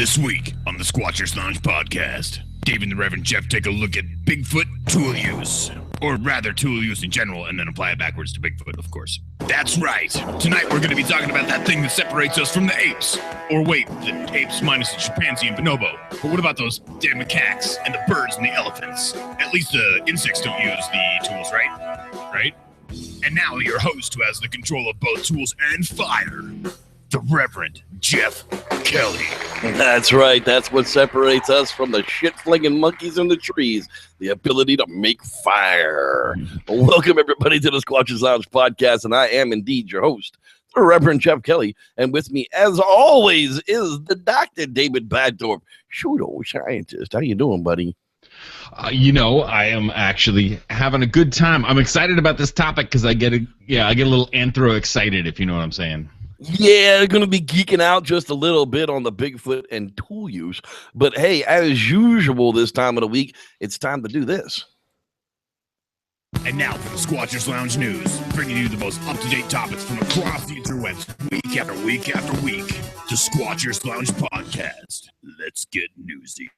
This week on the Squatchers Lounge podcast, Dave and the Reverend Jeff take a look at Bigfoot tool use. Or rather, tool use in general, and then apply it backwards to Bigfoot, of course. That's right. Tonight we're going to be talking about that thing that separates us from the apes. Or wait, the apes minus the chimpanzee and bonobo. But what about those damn macaques and the birds and the elephants? At least the insects don't use the tools, right? Right? And now your host who has the control of both tools and fire, the Reverend Jeff Kelly. That's right. That's what separates us from the shit-flinging monkeys in the trees, the ability to make fire. Welcome, everybody, to the Squatchers Lounge podcast, and I am indeed your host, the Reverend Jeff Kelly, and with me, as always, is the Dr. David Baddorf, pseudo-scientist. How you doing, buddy? I am actually having a good time. I'm excited about this topic because I get a little anthro excited, if you know what I'm saying. Yeah, going to be geeking out just a little bit on the Bigfoot and tool use. But hey, as usual this time of the week, it's time to do this. And now for the Squatchers Lounge news, bringing you the most up-to-date topics from across the interwebs week after week after week. The Squatchers Lounge podcast. Let's get newsy.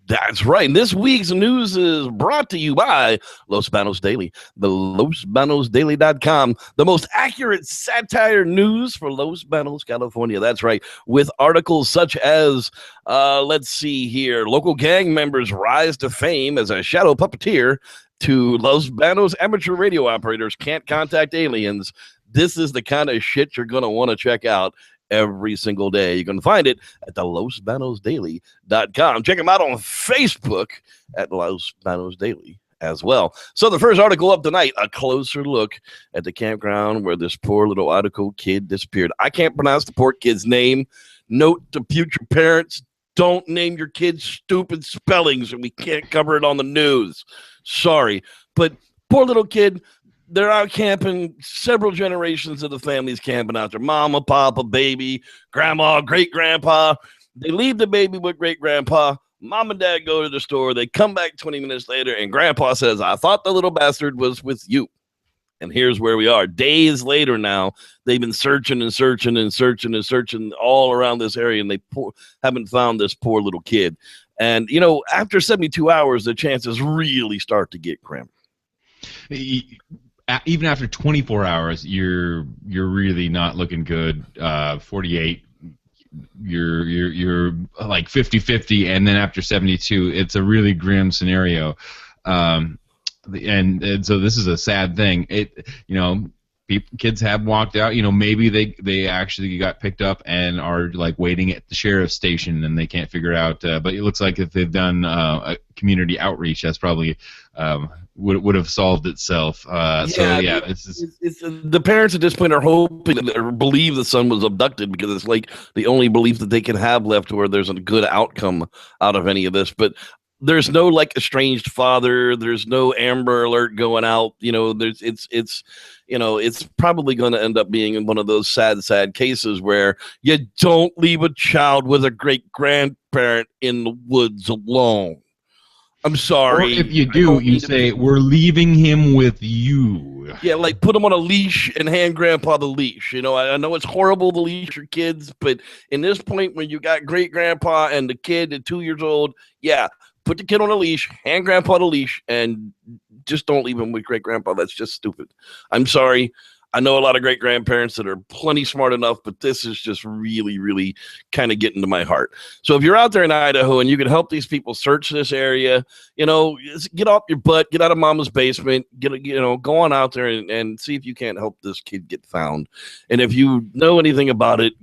That's right. And this week's news is brought to you by Los Banos Daily, the LosBanosDaily.com, the most accurate satire news for Los Banos, California. That's right. With articles such as, let's see here, local gang members rise to fame as a shadow puppeteer, to Los Banos amateur radio operators can't contact aliens. This is the kind of shit you're going to want to check out every single day. You can find it at the LosBanosDaily.com. Check them out on Facebook at Los Banos Daily as well. So the first article up tonight, a closer look at the campground where this poor little Idaho kid disappeared. I can't pronounce the poor kid's name. Note to future parents, don't name your kids stupid spellings, and we can't cover it on the news. Sorry, but poor little kid. They're out camping. Several generations of the family's camping out there. Mama, papa, baby, grandma, great-grandpa. They leave the baby with great-grandpa. Mom and dad go to the store. They come back 20 minutes later, and grandpa says, I thought the little bastard was with you. And here's where we are. Days later now, they've been searching and searching and searching and searching all around this area, and they haven't found this poor little kid. And, after 72 hours, the chances really start to get grim. Even after 24 hours, you're really not looking good. 48, you're like 50-50, and then after 72, it's a really grim scenario. And so this is a sad thing. Kids have walked out. Maybe they actually got picked up and are like waiting at the sheriff's station, and they can't figure out. But it looks like if they've done a community outreach, that's probably would have solved itself. It's the parents at this point are hoping or believe the son was abducted because it's like the only belief that they can have left where there's a good outcome out of any of this. But there's no like estranged father. There's no Amber Alert going out. It's probably going to end up being one of those sad cases where you don't leave a child with a great grandparent in the woods alone. I'm sorry. Or if you do, you say, we're leaving him with you. Yeah, like put him on a leash and hand grandpa the leash. I know it's horrible to leash your kids, but in this point when you got great grandpa and the kid at 2 years old, yeah, put the kid on a leash, hand grandpa the leash, and just don't leave him with great grandpa. That's just stupid. I'm sorry. I know a lot of great grandparents that are plenty smart enough, but this is just really, really kind of getting to my heart. So if you're out there in Idaho and you can help these people search this area, get off your butt, get out of mama's basement, go on out there and see if you can't help this kid get found. And if you know anything about it,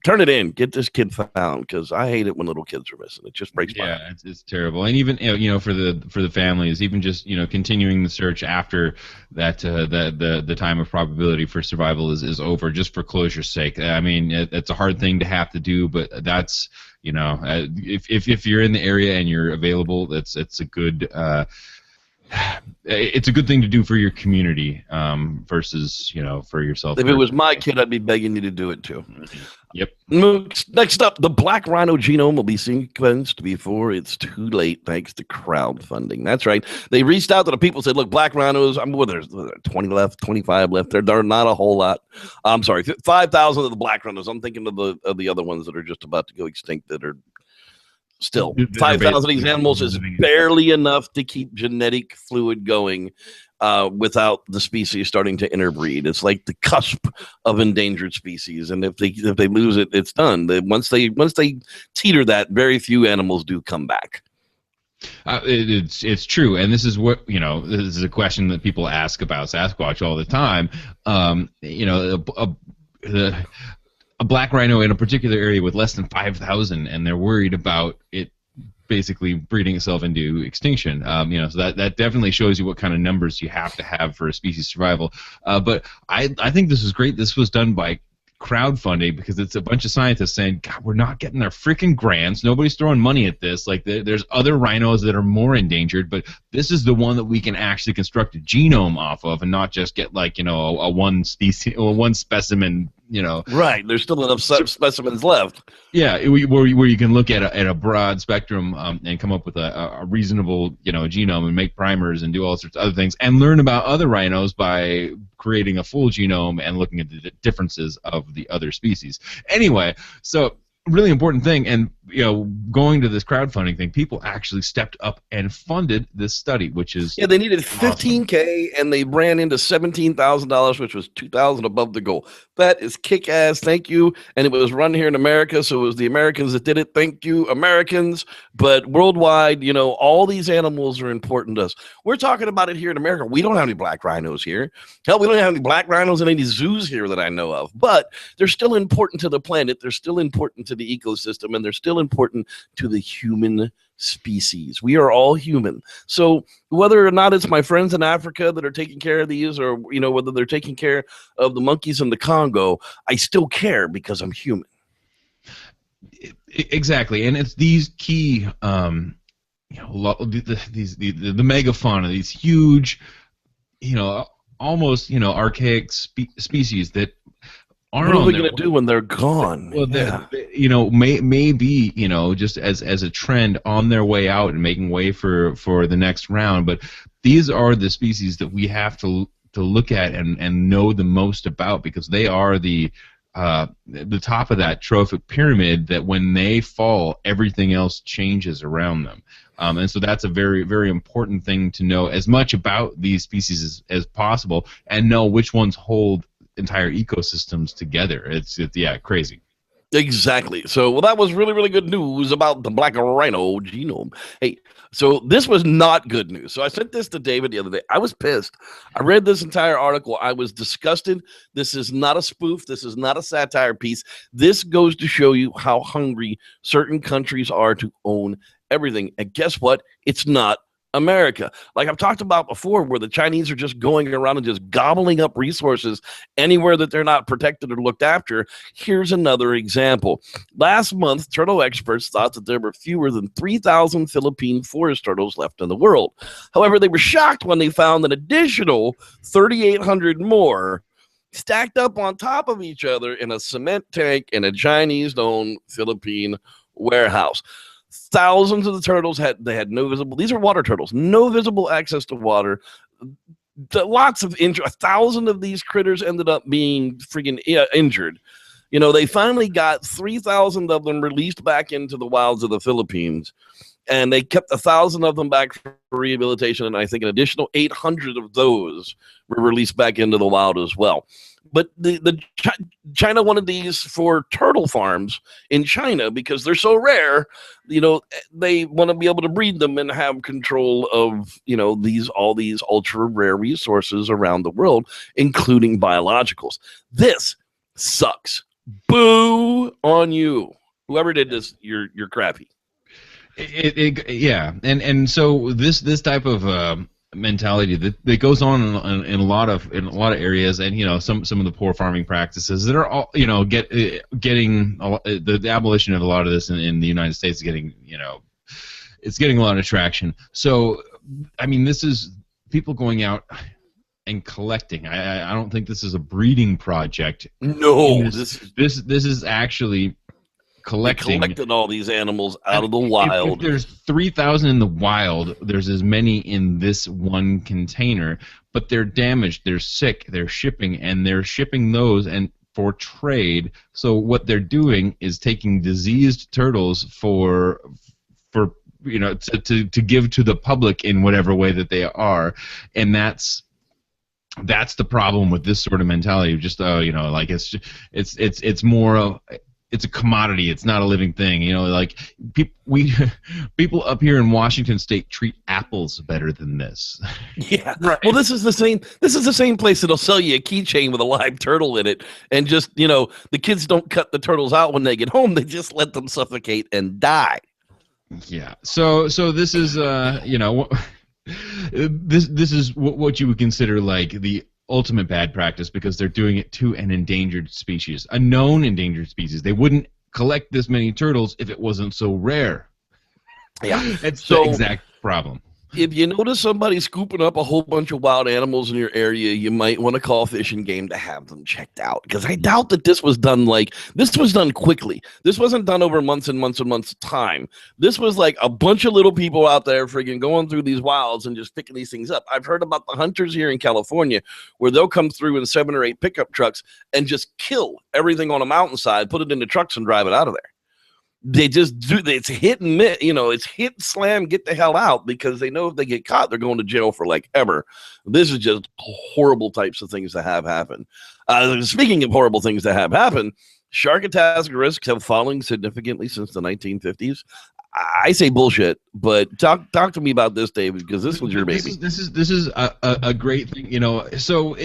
turn it in. Get this kid found, because I hate it when little kids are missing. It just breaks my heart. Yeah, it's terrible. And even for the families, even just continuing the search after that the time of probability for survival is over, just for closure's sake. I mean, it's a hard thing to have to do, but that's if you're in the area and you're available, it's a good it's a good thing to do for your community versus for yourself. If it was my kid, I'd be begging you to do it too. Yep. Next up, the black rhino genome will be sequenced before it's too late, thanks to crowdfunding. That's right. They reached out to the people, said, "Look, black rhinos. There's 20 left, 25 left. There are not a whole lot. I'm sorry, 5,000 of the black rhinos. I'm thinking of the other ones that are just about to go extinct. That are still 5,000 of these animals is barely enough to keep genetic fluid going." Without the species starting to interbreed. It's like the cusp of endangered species, and if they lose it, it's done. Once they teeter that, very few animals do come back. It's true, and this is what this is a question that people ask about Sasquatch all the time. A black rhino in a particular area with less than 5,000, and they're worried about it basically breeding itself into extinction. So that definitely shows you what kind of numbers you have to have for a species survival. But I think this is great. This was done by crowdfunding because it's a bunch of scientists saying, God, we're not getting our freaking grants. Nobody's throwing money at this. Like there's other rhinos that are more endangered, but this is the one that we can actually construct a genome off of and not just get a one species or one specimen. Right. There's still enough specimens left. Yeah, where you can look at a broad spectrum and come up with a reasonable genome and make primers and do all sorts of other things and learn about other rhinos by creating a full genome and looking at the differences of the other species. Anyway, so really important thing, and going to this crowdfunding thing, people actually stepped up and funded this study, which is they needed $15K and they ran into $17,000, which was $2,000 above the goal. That is kick ass. Thank you. And it was run here in America, so it was the Americans that did it. Thank you, Americans. But worldwide, all these animals are important to us. We're talking about it here in America. We don't have any black rhinos here. Hell, we don't have any black rhinos in any zoos here that I know of. But they're still important to the planet. They're still important to the ecosystem, and they're still important to the human species. We are all human. So whether or not it's my friends in Africa that are taking care of these, or whether they're taking care of the monkeys in the Congo, I still care because I'm human. Exactly, and it's these key, the megafauna, these huge, almost archaic species that. What are we going to do when they're gone? Well, maybe just as a trend on their way out and making way for the next round. But these are the species that we have to look at and know the most about, because they are the top of that trophic pyramid. That when they fall, everything else changes around them. And so that's a very, very important thing to know as much about these species as possible, and know which ones hold entire ecosystems together. It's crazy. Exactly. So, that was really, really good news about the black rhino genome. Hey, so this was not good news. So I sent this to David the other day. I was pissed. I read this entire article. I was disgusted. This is not a spoof. This is not a satire piece. This goes to show you how hungry certain countries are to own everything. And guess what? It's not America. Like I've talked about before, where the Chinese are just going around and just gobbling up resources anywhere that they're not protected or looked after. Here's another example. Last month, turtle experts thought that there were fewer than 3,000 Philippine forest turtles left in the world. However, they were shocked when they found an additional 3,800 more stacked up on top of each other in a cement tank in a Chinese-owned Philippine warehouse. Thousands of the turtles had no visible. These are water turtles, no visible access to water. Lots of injury. 1,000 of these critters ended up being freaking injured. They finally got 3,000 of them released back into the wilds of the Philippines, and they kept 1,000 of them back for rehabilitation, and I think an additional 800 of those were released back into the wild as well. But China wanted these for turtle farms in China because they're so rare. They want to be able to breed them and have control of all these ultra rare resources around the world, including biologicals. This sucks. Boo on you. Whoever did this, you're crappy. And so this type of mentality that goes on in a lot of areas, and some of the poor farming practices that are all getting the abolition of a lot of this in the United States is getting it's getting a lot of traction. So I mean, this is people going out and collecting. I don't think this is a breeding project. No, this is actually collecting. Collecting all these animals out of the wild. If there's 3,000 in the wild, there's as many in this one container, but they're damaged, they're sick, they're shipping, and they're shipping those and for trade. So what they're doing is taking diseased turtles for to give to the public in whatever way that they are, and that's the problem with this sort of mentality. Just like it's more of, it's a commodity. It's not a living thing. Like people up here in Washington State treat apples better than this. Yeah. Right. Well, this is the same place that'll sell you a keychain with a live turtle in it, and just the kids don't cut the turtles out when they get home. They just let them suffocate and die. Yeah. So this is this is what you would consider like the ultimate bad practice, because they're doing it to an endangered species, a known endangered species. They wouldn't collect this many turtles if it wasn't so rare. Yeah, it's the exact problem. If you notice somebody scooping up a whole bunch of wild animals in your area, you might want to call Fish and Game to have them checked out, because I doubt that this was done quickly. This wasn't done over months and months and months of time. This was like a bunch of little people out there friggin' going through these wilds and just picking these things up. I've heard about the hunters here in California where they'll come through in 7 or 8 pickup trucks and just kill everything on a mountainside, put it into trucks, and drive it out of there. They just do. It's hit and miss. It's hit, slam, get the hell out, because they know if they get caught, they're going to jail for like ever. This is just horrible types of things that have happened. Speaking of horrible things that have happened, shark attack risks have fallen significantly since the 1950s. I say bullshit, but talk to me about this, David, because this was your baby. This is a great thing, So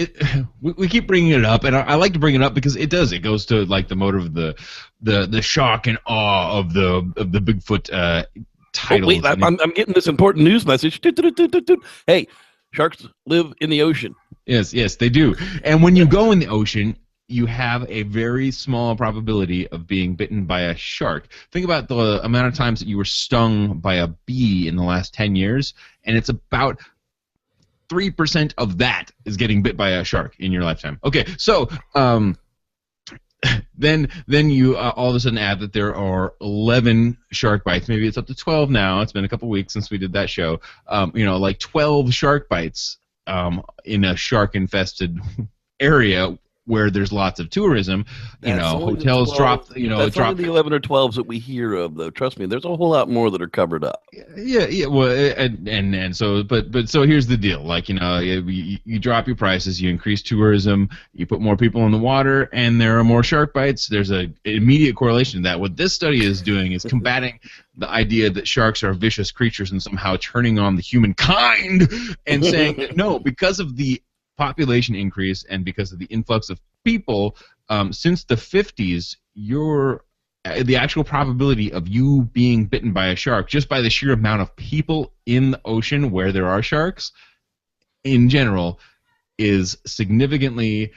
we keep bringing it up, and I like to bring it up because it goes to like the motive of the shock and awe of the Bigfoot title. Oh, wait, I'm getting this important news message. Hey, sharks live in the ocean. Yes, they do. And when you go in the ocean, you have a very small probability of being bitten by a shark. Think about the amount of times that you were stung by a bee in the last 10 years, and it's about 3% of that is getting bit by a shark in your lifetime. Okay, so then you all of a sudden add that there are 11 shark bites. Maybe it's up to 12 now. It's been a couple weeks since we did that show. Like 12 shark bites in a shark-infested area where there's lots of tourism. Hotels drop. That's only the 11 or 12s that we hear of, though. Trust me, there's a whole lot more that are covered up. Yeah. Well, and so, but so here's the deal. Like, you drop your prices, you increase tourism, you put more people in the water, and there are more shark bites. There's an immediate correlation to that. What this study is doing is combating the idea that sharks are vicious creatures and somehow turning on the humankind and saying that no, because of the population increase and because of the influx of people since the 50s, the actual probability of you being bitten by a shark, just by the sheer amount of people in the ocean where there are sharks in general, is significantly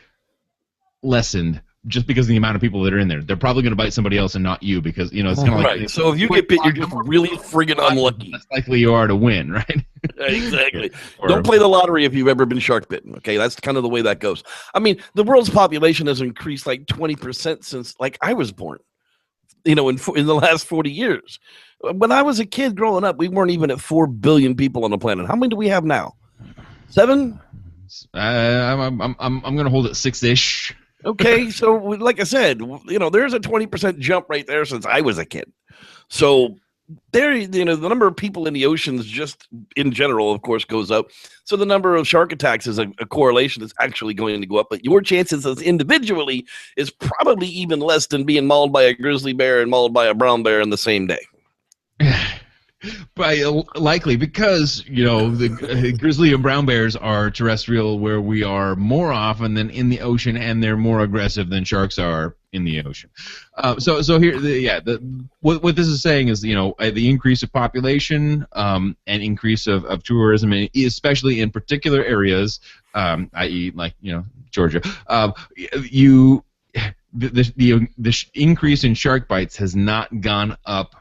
lessened just because of the amount of people that are in there. They're probably going to bite somebody else and not you, because it's kind of right. Like, so if you get bit, you're just really friggin' unlucky. Less likely you are to win, right? Exactly. Don't play the lottery if you've ever been shark bitten. Okay, that's kind of the way that goes. I mean, the world's population has increased like 20% since like I was born. In the last 40 years. When I was a kid growing up, we weren't even at 4 billion people on the planet. How many do we have now? 7? I'm going to hold it 6-ish. Okay, so like I said, there's a 20% jump right there since I was a kid. So the number of people in the oceans just in general, of course, goes up. So the number of shark attacks is a correlation that's actually going to go up. But your chances as individually is probably even less than being mauled by a grizzly bear and mauled by a brown bear in the same day. Likely, because the grizzly and brown bears are terrestrial, where we are more often than in the ocean, and they're more aggressive than sharks are in the ocean. So here, what this is saying is, the increase of population and increase of tourism, and especially in particular areas, i.e., like Georgia, the increase in shark bites has not gone up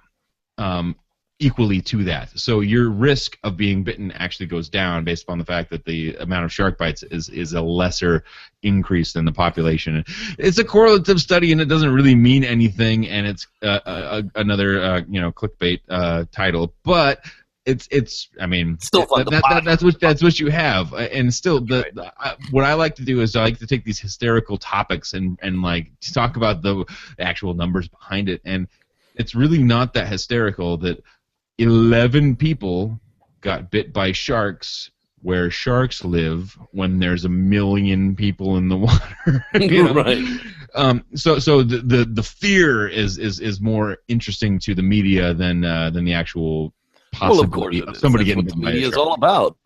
equally to that. So your risk of being bitten actually goes down based upon the fact that the amount of shark bites is a lesser increase than the population. It's a correlative study, and it doesn't really mean anything, and it's another clickbait title, but it's I mean Still fun that's what you have, and still what I like to do is I like to take these hysterical topics and like talk about the actual numbers behind it, and it's really not that hysterical that 11 people got bit by sharks where sharks live when there's 1 million people in the water. Right. So the fear is more interesting to the media than the actual possibility of somebody getting bitten by a shark. Media is all about.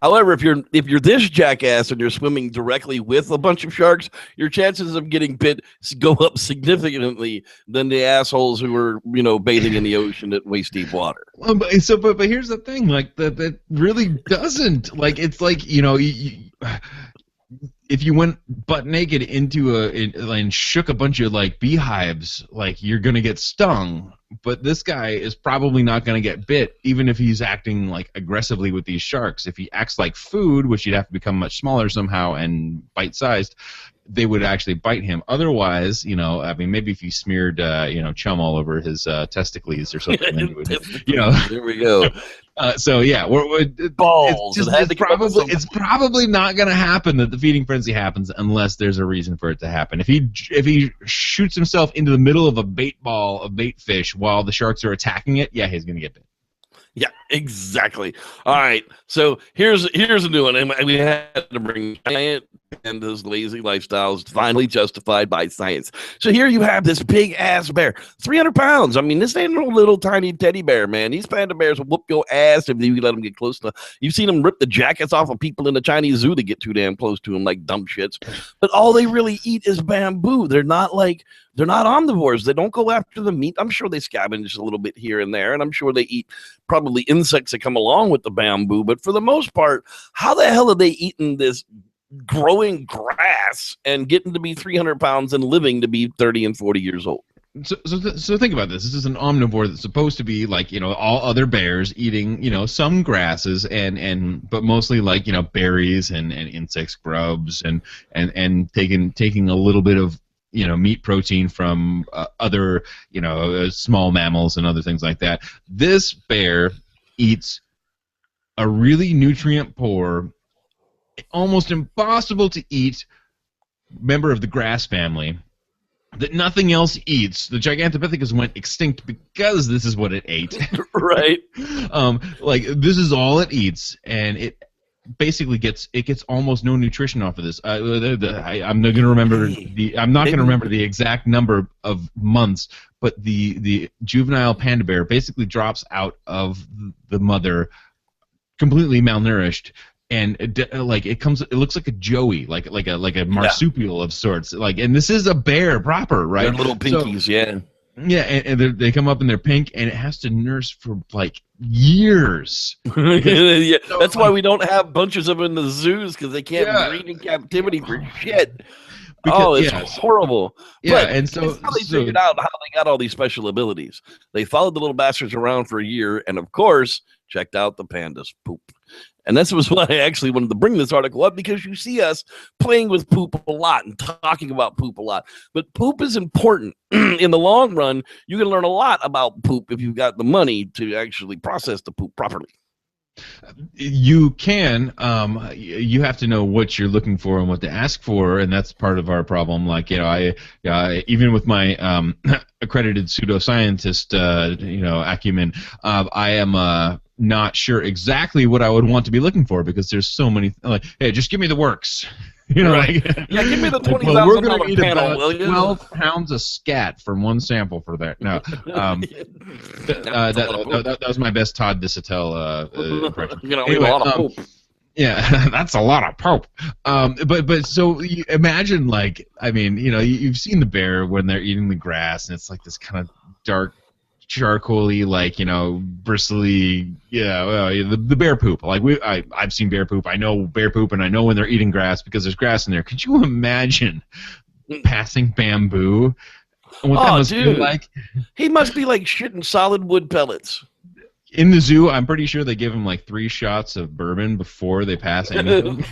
However, if you're this jackass and you're swimming directly with a bunch of sharks, your chances of getting bit go up significantly than the assholes who are bathing in the ocean at waist deep water. Well, but here's the thing, like that really doesn't, like, it's like if you went butt naked into and shook a bunch of like beehives, like you're gonna get stung. But this guy is probably not gonna get bit, even if he's acting like aggressively with these sharks. If he acts like food, which he'd have to become much smaller somehow and bite-sized, they would actually bite him. Otherwise, I mean, maybe if he smeared, chum all over his testicles or something, then he would, There we go. So yeah, Balls. It's probably not going to happen that the feeding frenzy happens unless there's a reason for it to happen. If he shoots himself into the middle of a bait ball of bait fish while the sharks are attacking it, yeah, he's going to get bit. Yeah, exactly. All right, so here's a new one, and we had to bring giant pandas' lazy lifestyles finally justified by science. So here you have this big ass bear, 300 pounds. I mean, this ain't no little tiny teddy bear, man. These panda bears will whoop your ass if you let them get close enough. You've seen them rip the jackets off of people in the Chinese zoo to get too damn close to them, like dumb shits. But all they really eat is bamboo. They're not omnivores. They don't go after the meat. I'm sure they scavenge a little bit here and there, and I'm sure they eat probably insects that come along with the bamboo. But for the most part, how the hell are they eating this growing grass and getting to be 300 pounds and living to be 30 and 40 years old? So think about this. This is an omnivore that's supposed to be like, all other bears eating, some grasses but mostly like, berries and insects, grubs, and taking a little bit of meat protein from other small mammals and other things like that. This bear eats a really nutrient poor, almost impossible to eat member of the grass family that nothing else eats. The Gigantopithecus went extinct because this is what it ate. Right. Like, this is all it eats, and it basically gets almost no nutrition off of this. I'm not going to remember the exact number of months, but the juvenile panda bear basically drops out of the mother completely malnourished, and it looks like a joey, like a marsupial of sorts. Like, and this is a bear proper, right? They're little pinkies, yeah. Yeah, and they come up and they're pink, and it has to nurse for like years. Yeah, that's why we don't have bunches of them in the zoos, because they can't breed in captivity for shit. It's horrible. Yeah, but and so they figured out how they got all these special abilities. They followed the little bastards around for a year, and of course, checked out the pandas' poop. And this was why I actually wanted to bring this article up, because you see us playing with poop a lot and talking about poop a lot. But poop is important. In the long run, you can learn a lot about poop if you've got the money to actually process the poop properly. You can. You have to know what you're looking for and what to ask for, and that's part of our problem. Like, I even with my accredited pseudoscientist, acumen, I am not sure exactly what I would want to be looking for, because there's so many. Like, hey, just give me the works. Right. Yeah, give me the $20,000 panel, will you? 12 pounds of scat from one sample for that. No, that was my best Todd Disotell impression. Anyway, a lot of poop. Yeah, that's a lot of poop. But so you imagine, like, I mean, you've seen the bear when they're eating the grass, and it's like this kind of dark, charcoaly, like, bristly, the bear poop. Like, I've seen bear poop. I know bear poop, and I know when they're eating grass because there's grass in there. Could you imagine passing bamboo? What that must be like? He must be like shitting solid wood pellets. In the zoo, I'm pretty sure they give him like 3 shots of bourbon before they pass anything.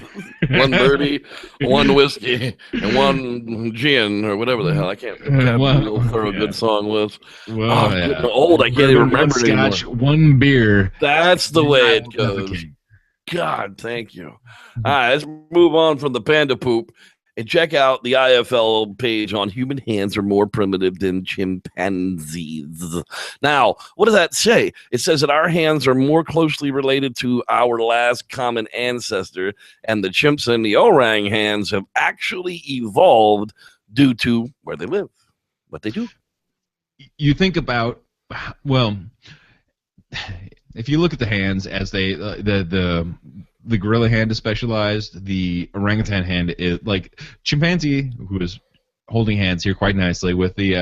1 birdie, 1 whiskey, and 1 gin, or whatever the hell. I can't remember a good song was. Well, I'm getting old. I can't even remember it anymore. Scotch, 1 beer. That's the way it goes. God, thank you. All right, let's move on from the panda poop and check out the IFL page on human hands are more primitive than chimpanzees. Now, what does that say? It says that our hands are more closely related to our last common ancestor, and the chimps and the orang hands have actually evolved due to where they live, what they do. You think about, well, if you look at the hands as they the gorilla hand is specialized, the orangutan hand is like chimpanzee, who is holding hands here quite nicely with the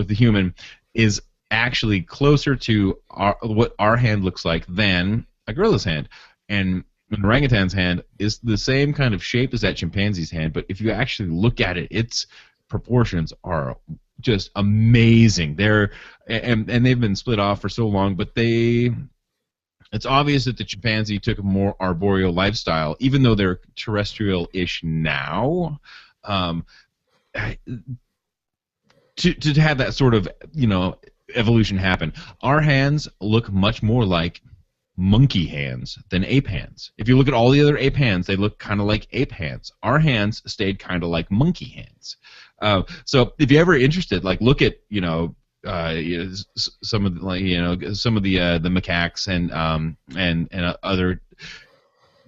human, is actually closer to what our hand looks like than a gorilla's hand, and an orangutan's hand is the same kind of shape as that chimpanzee's hand, but if you actually look at it, its proportions are just amazing. And they've been split off for so long, but it's obvious that the chimpanzee took a more arboreal lifestyle, even though they're terrestrial-ish now. To have that sort of evolution happen, our hands look much more like monkey hands than ape hands. If you look at all the other ape hands, they look kind of like ape hands. Our hands stayed kind of like monkey hands. So if you're ever interested, like look at some of the macaques and other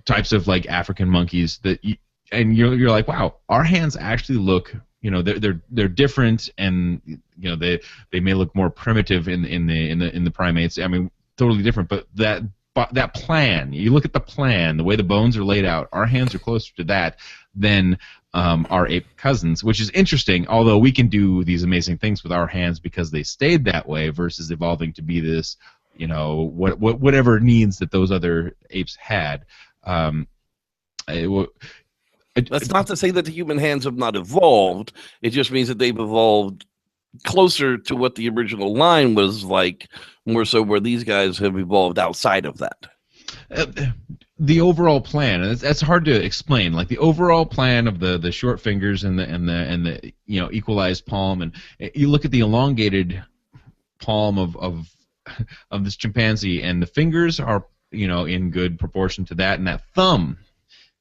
types of like African monkeys and you're like, wow, our hands actually look, they're different, and they may look more primitive in the primates. I mean, totally different, but that plan, you look at the plan, the way the bones are laid out, our hands are closer to that than our ape cousins, which is interesting, although we can do these amazing things with our hands because they stayed that way versus evolving to be this, whatever needs that those other apes had. That's not to say that the human hands have not evolved. It just means that they've evolved closer to what the original line was like, more so where these guys have evolved outside of that. The overall plan, and that's hard to explain. Like the overall plan of the short fingers and the equalized palm, and you look at the elongated palm of this chimpanzee, and the fingers are in good proportion to that, and that thumb,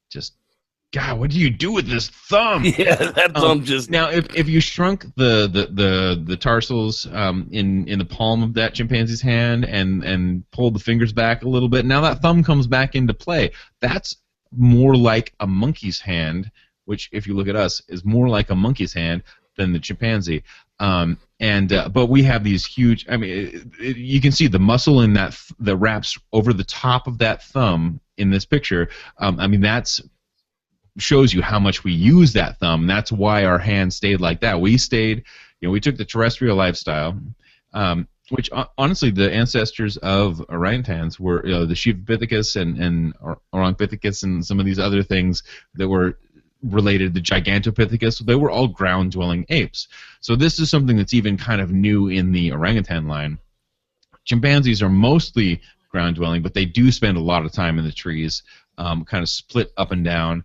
just God, what do you do with this thumb? Yeah, that thumb just now. If you shrunk the tarsals in the palm of that chimpanzee's hand and pulled the fingers back a little bit, now that thumb comes back into play. That's more like a monkey's hand, which, if you look at us, is more like a monkey's hand than the chimpanzee. But we have these huge. I mean, you can see the muscle in that that wraps over the top of that thumb in this picture. I mean, that's shows you how much we use that thumb. That's why our hands stayed like that. We stayed, we took the terrestrial lifestyle, which honestly the ancestors of orangutans were the Shiftopithecus and Orangpithecus and some of these other things that were related to Gigantopithecus. They were all ground-dwelling apes. So this is something that's even kind of new in the orangutan line. Chimpanzees are mostly ground-dwelling, but they do spend a lot of time in the trees, kind of split up and down.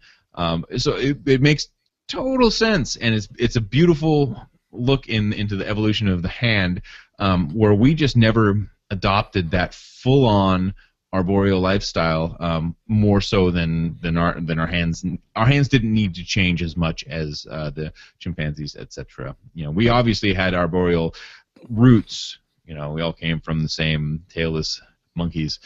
So it makes total sense, and it's a beautiful look into the evolution of the hand, where we just never adopted that full-on arboreal lifestyle, more so than our hands. Our hands didn't need to change as much as the chimpanzees, etc. We obviously had arboreal roots. We all came from the same tailless monkeys.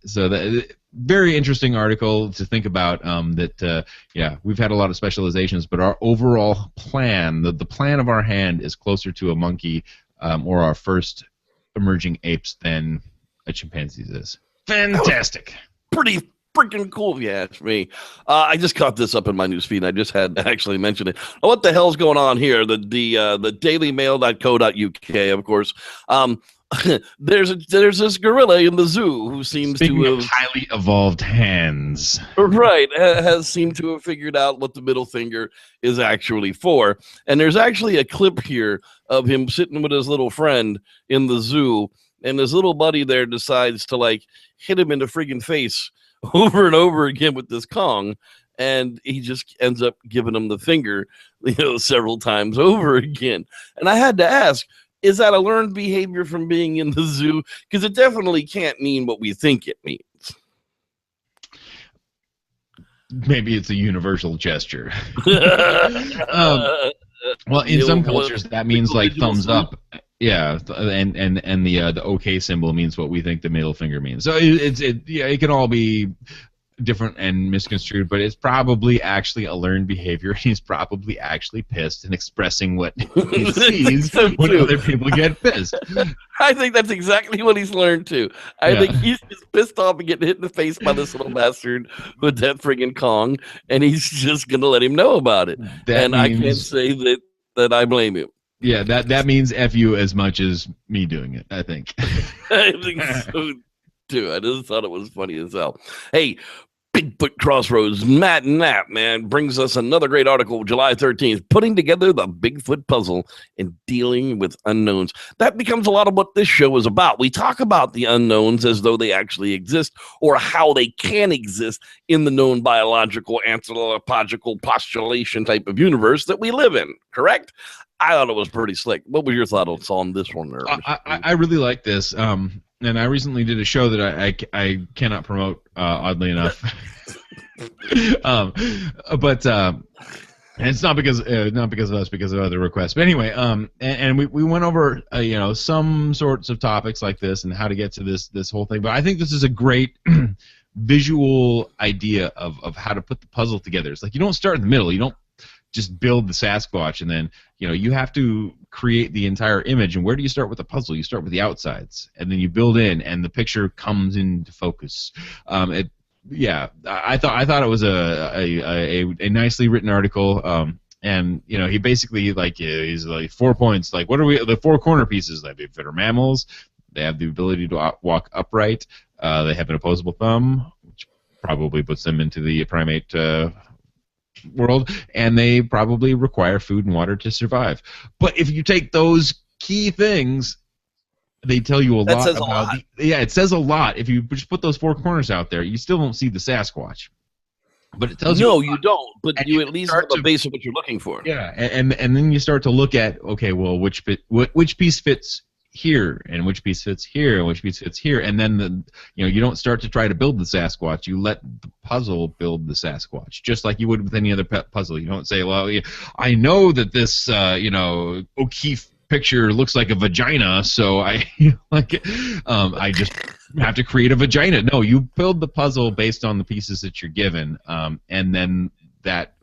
So that very interesting article to think about. We've had a lot of specializations, but our overall plan, the plan of our hand, is closer to a monkey or our first emerging apes than a chimpanzee's is. Fantastic. Pretty freaking cool, if you ask me. I just caught this up in my newsfeed. I just had actually mentioned it. What the hell's going on here? The dailymail.co.uk, of course. There's this gorilla in the zoo who seems Speaking to of highly evolved hands. Right, has seemed to have figured out what the middle finger is actually for. And there's actually a clip here of him sitting with his little friend in the zoo, and his little buddy there decides to like hit him in the friggin' face over and over again with this Kong, and he just ends up giving him the finger, several times over again. And I had to ask, is that a learned behavior from being in the zoo? Because it definitely can't mean what we think it means. Maybe it's a universal gesture. Well, in some cultures, that means like thumbs up. Yeah, and the OK symbol means what we think the middle finger means. So it can all be different and misconstrued, but it's probably actually a learned behavior. He's probably actually pissed and expressing what he sees when other people get pissed. I think that's exactly what he's learned too. I think he's just pissed off and getting hit in the face by this little bastard with that friggin' Kong, and he's just gonna let him know about it. I can't say that I blame him. Yeah, that means F you as much as me doing it, I think. I think so too. I just thought it was funny as hell. Hey, Bigfoot Crossroads, Matt Knapp, man, brings us another great article, July 13th, putting together the Bigfoot puzzle and dealing with unknowns. That becomes a lot of what this show is about. We talk about the unknowns as though they actually exist or how they can exist in the known biological, anthropological postulation type of universe that we live in, correct? I thought it was pretty slick. What was your thoughts on this one? I really like this. And I recently did a show that I cannot promote, oddly enough. But it's not because of us, because of other requests. But anyway, and we went over some sorts of topics like this and how to get to this whole thing. But I think this is a great visual idea of how to put the puzzle together. It's like you don't start in the middle. You don't just build the Sasquatch, and then you have to create the entire image. And where do you start with the puzzle? You start with the outsides, and then you build in, and the picture comes into focus. I thought it was a nicely written article. And he basically he's like 4 points. Like, what are the 4 corner pieces? Like, they fit are mammals. They have the ability to walk upright. They have an opposable thumb, which probably puts them into the primate world, and they probably require food and water to survive. But if you take those key things, they tell you a lot about. It says a lot. If you just put those 4 corners out there, you still don't see the Sasquatch. But it tells you. No, you don't. But you at least have a base of what you're looking for. Yeah, and then you start to look at, okay, well, which piece fits here, and which piece fits here, and which piece fits here, and then you don't start to try to build the Sasquatch. You let the puzzle build the Sasquatch, just like you would with any other puzzle. You don't say, well, I know that this O'Keefe picture looks like a vagina, so I I just have to create a vagina. No, you build the puzzle based on the pieces that you're given, and then that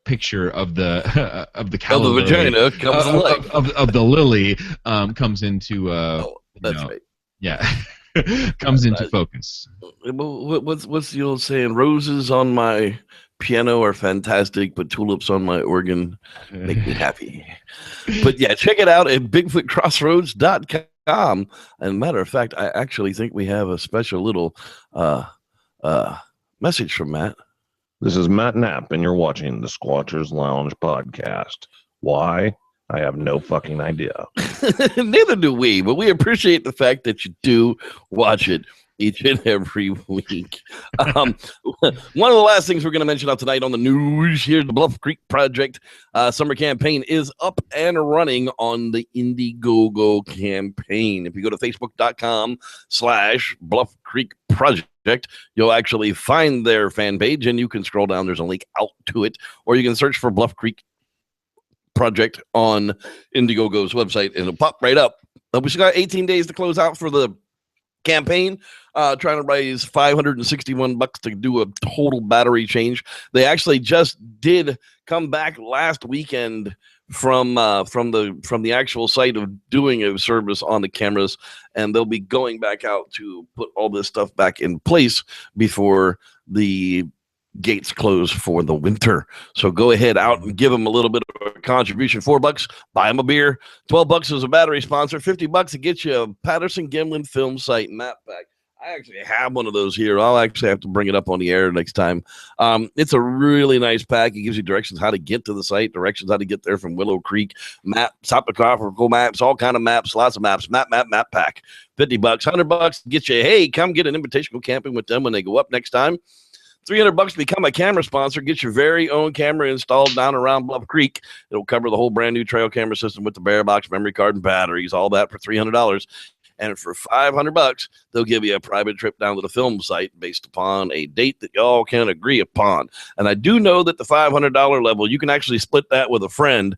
picture of the calla of the vagina comes to life. Of the lily comes into that's right. Yeah. Comes into focus. What's the old saying? Roses on my piano are fantastic, but tulips on my organ make me happy. But yeah, check it out at bigfootcrossroads.com. And matter of fact, I actually think we have a special little message from Matt. This is Matt Knapp, and you're watching the Squatchers Lounge podcast. Why? I have no fucking idea. Neither do we, but we appreciate the fact that you do watch it each and every week. One of the last things we're going to mention out tonight on the news here, the Bluff Creek Project summer campaign is up and running on the Indiegogo campaign. If you go to facebook.com/Bluff Creek Project, you'll actually find their fan page, and you can scroll down. There's a link out to it, or you can search for Bluff Creek Project on Indiegogo's website, and it'll pop right up. We still got 18 days to close out for the campaign, trying to raise $561 to do a total battery change. They actually just did come back last weekend from the actual site of doing a service on the cameras, and they'll be going back out to put all this stuff back in place before the gates close for the winter. So go ahead out and give them a little bit of a contribution. $4, buy them a beer. $12 is a battery sponsor. $50 to get you a Patterson Gimlin film site map pack. I actually have one of those here. I'll actually have to bring it up on the air next time. It's a really nice pack. It gives you directions how to get to the site, directions how to get there from Willow Creek, map, topographical maps, all kind of maps, lots of maps, map pack. $50, $100 to get you, hey, come get an invitation, go camping with them when they go up next time. $300 to become a camera sponsor. Get your very own camera installed down around Bluff Creek. It'll cover the whole brand new trail camera system with the bear box, memory card, and batteries, all that for $300. And for $500, they'll give you a private trip down to the film site based upon a date that y'all can agree upon. And I do know that the $500 level, you can actually split that with a friend.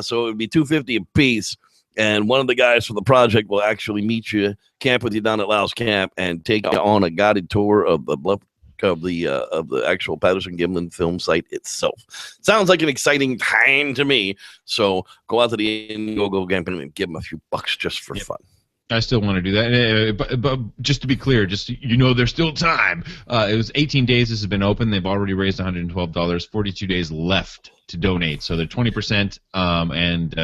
So it would be $250 a piece. And one of the guys from the project will actually meet you, camp with you down at Lau's Camp, and take you on a guided tour of the Bluff of the actual Patterson-Gimlin film site itself. Sounds like an exciting time to me. So go out to the inn, go camping, and give them a few bucks just for fun. I still want to do that, but just to be clear, there's still time. It was 18 days this has been open. They've already raised $112. 42 days left to donate, so they're 20%. And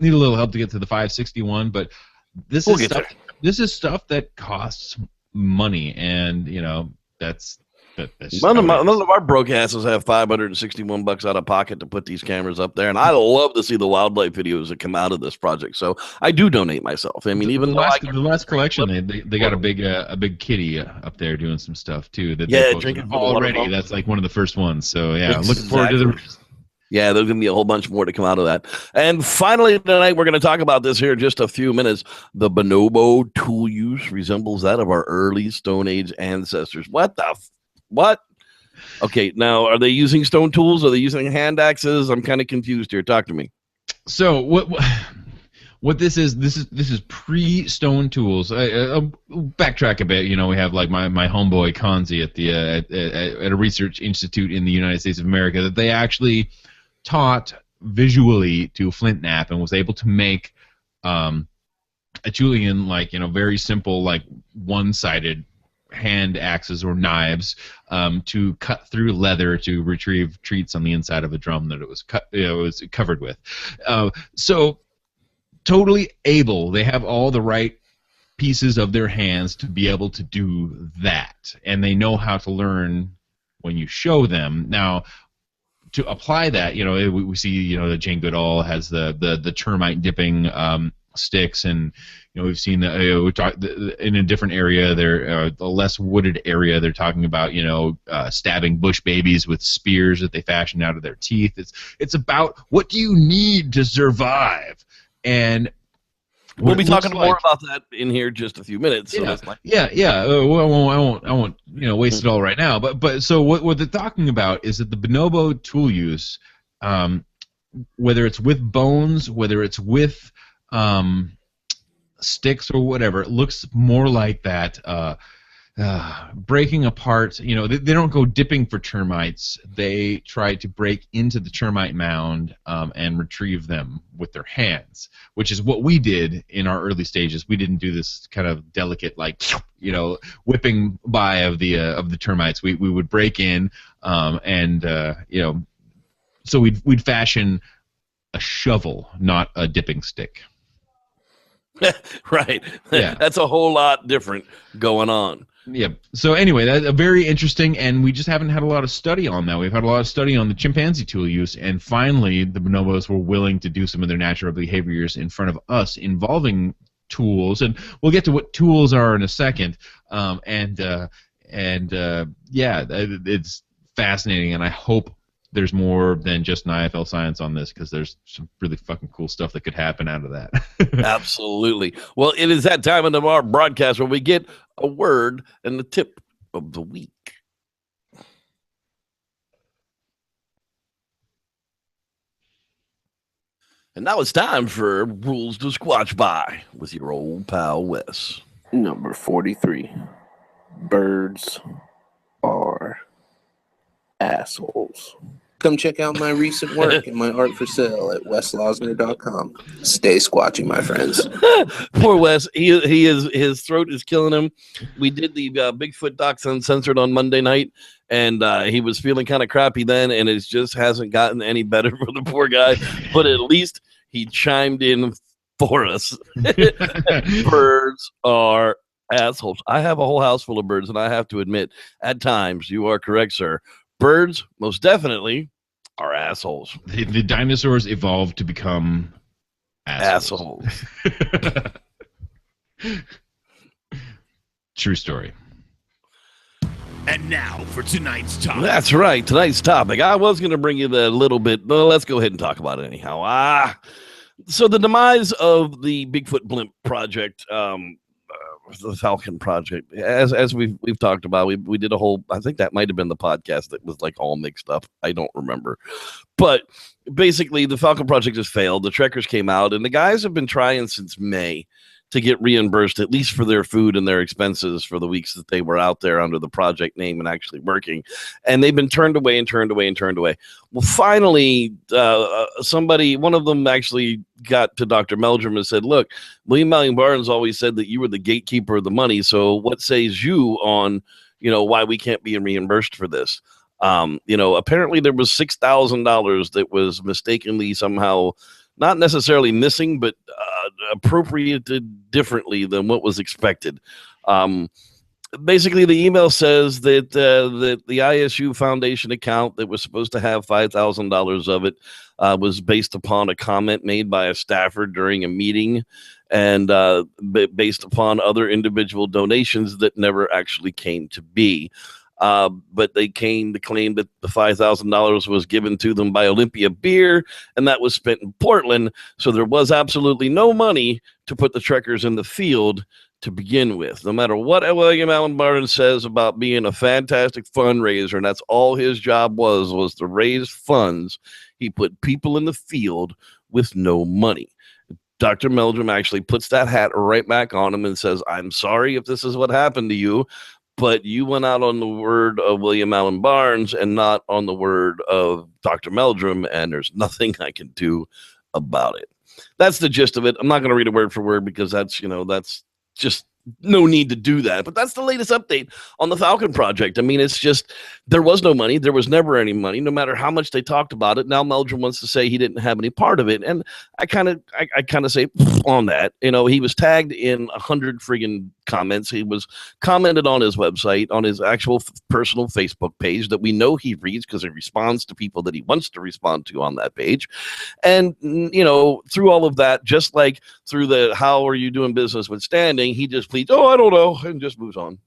need a little help to get to the 561. But this is stuff that costs money, and that's none of our broke asses have $561 out of pocket to put these cameras up there, and I love to see the wildlife videos that come out of this project. So I do donate myself. I mean, even the last collection, they got a big kitty up there doing some stuff too. Drinking already. That's like one of the first ones. So yeah, looking forward to the. Yeah, there's going to be a whole bunch more to come out of that. And finally, tonight, we're going to talk about this here in just a few minutes. The bonobo tool use resembles that of our early Stone Age ancestors. What? Okay, now, are they using stone tools? Are they using hand axes? I'm kind of confused here. Talk to me. So, what this is pre-stone tools. I'll backtrack a bit. We have like my homeboy Kanzi at a research institute in the United States of America that they actually taught visually to flint knap and was able to make a Julian very simple one-sided hand axes or knives to cut through leather to retrieve treats on the inside of a drum that it was covered with. So totally able. They have all the right pieces of their hands to be able to do that, and they know how to learn when you show them. Now, to apply that, we see, the Jane Goodall has the termite dipping sticks, and we've seen we talk in a different area there, the less wooded area. They're talking about stabbing bush babies with spears that they fashion out of their teeth. It's about what do you need to survive, and we'll be talking more about that in here just a few minutes. So I won't waste it all right now. But so what they're talking about is that the bonobo tool use, whether it's with bones, whether it's with sticks or whatever, it looks more like that. Breaking apart, they don't go dipping for termites. They try to break into the termite mound and retrieve them with their hands, which is what we did in our early stages. We didn't do this kind of delicate, whipping by of the termites. We would break in, so we'd fashion a shovel, not a dipping stick. Right. Yeah. That's a whole lot different going on. Yeah. So anyway, that's very interesting, and we just haven't had a lot of study on that. We've had a lot of study on the chimpanzee tool use, and finally the bonobos were willing to do some of their natural behaviors in front of us involving tools, and we'll get to what tools are in a second. It's fascinating, and I hope there's more than just an IFL science on this, because there's some really fucking cool stuff that could happen out of that. Absolutely. Well, it is that time of our broadcast where we get a word and the tip of the week. And now it's time for Rules to Squatch By with your old pal Wes. Number 43. Birds are assholes. Come check out my recent work and my art for sale at weslosner.com. Stay squatchy, my friends. Poor Wes. His throat is killing him. We did the Bigfoot docs uncensored on Monday night, and he was feeling kind of crappy then, and it just hasn't gotten any better for the poor guy. But at least he chimed in for us. Birds are Assholes. I have a whole house full of birds, and I have to admit, at times, you are correct, sir. Birds, most definitely, are assholes. The dinosaurs evolved to become assholes. True story. And now for tonight's topic. That's right. Tonight's topic. I was going to bring you the little bit, but let's go ahead and talk about it anyhow. So the demise of the Bigfoot blimp project, the Falcon project, as we've talked about, we did a whole. I think that might have been the podcast that was like all mixed up. I don't remember, but basically the Falcon project has failed. The trekkers came out, and the guys have been trying since May to get reimbursed at least for their food and their expenses for the weeks that they were out there under the project name and actually working. And they've been turned away and turned away and turned away. Well, finally, one of them actually got to Dr. Meldrum and said, look, William Malling Barnes always said that you were the gatekeeper of the money. So what says you on, why we can't be reimbursed for this? Apparently there was $6,000 that was mistakenly somehow not necessarily missing, but appropriated differently than what was expected. Basically, the email says that the ISU Foundation account that was supposed to have $5,000 of it was based upon a comment made by a staffer during a meeting, and based upon other individual donations that never actually came to be. But they came to claim that the $5,000 was given to them by Olympia Beer, and that was spent in Portland. So there was absolutely no money to put the trekkers in the field to begin with. No matter what William Allen Barnes says about being a fantastic fundraiser, and that's all his job was to raise funds, he put people in the field with no money. Dr. Meldrum actually puts that hat right back on him and says, I'm sorry if this is what happened to you, but you went out on the word of William Allen Barnes and not on the word of Dr. Meldrum, and there's nothing I can do about it. That's the gist of it. I'm not going to read it word for word because that's just no need to do that. But that's the latest update on the Falcon project. I mean, it's just, there was no money. There was never any money, no matter how much they talked about it. Now Meldrum wants to say he didn't have any part of it. And I kind of say on that, he was tagged in 100 friggin' comments. He was commented on his website, on his actual personal Facebook page that we know he reads because he responds to people that he wants to respond to on that page. And, through all of that, just like through the how are you doing business with standing, he just pleads, oh, I don't know, and just moves on.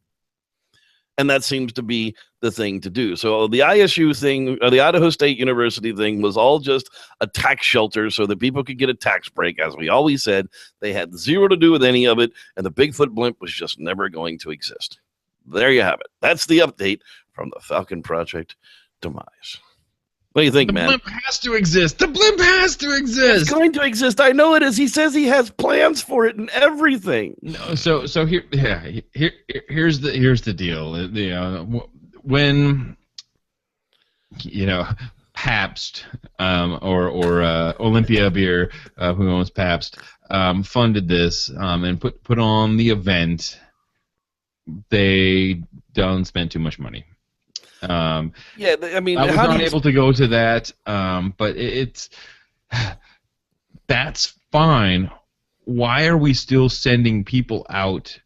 And that seems to be the thing to do. So the ISU thing, or the Idaho State University thing, was all just a tax shelter so that people could get a tax break. As we always said, they had zero to do with any of it, and the Bigfoot blimp was just never going to exist. There you have it. That's the update from the Falcon Project demise. What do you think, man? The blimp has to exist. The blimp has to exist. It's going to exist. I know it is. He says he has plans for it and everything. No, so here's the deal. When Pabst or Olympia Beer, who owns Pabst, funded this and put on the event, they don't spend too much money. I was not able to go to that, but that's fine. Why are we still sending people out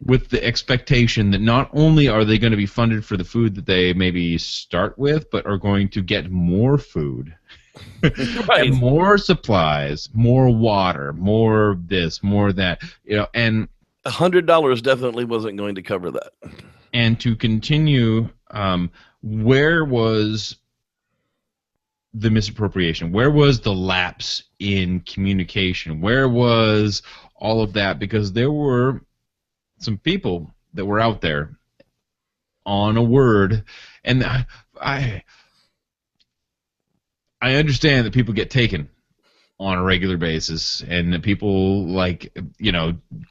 with the expectation that not only are they going to be funded for the food that they maybe start with, but are going to get more food, right. And more supplies, more water, more this, more that, and $100 definitely wasn't going to cover that. And to continue, where was the misappropriation? Where was the lapse in communication? Where was all of that? Because there were some people that were out there on a word, and I understand that people get taken on a regular basis, and that people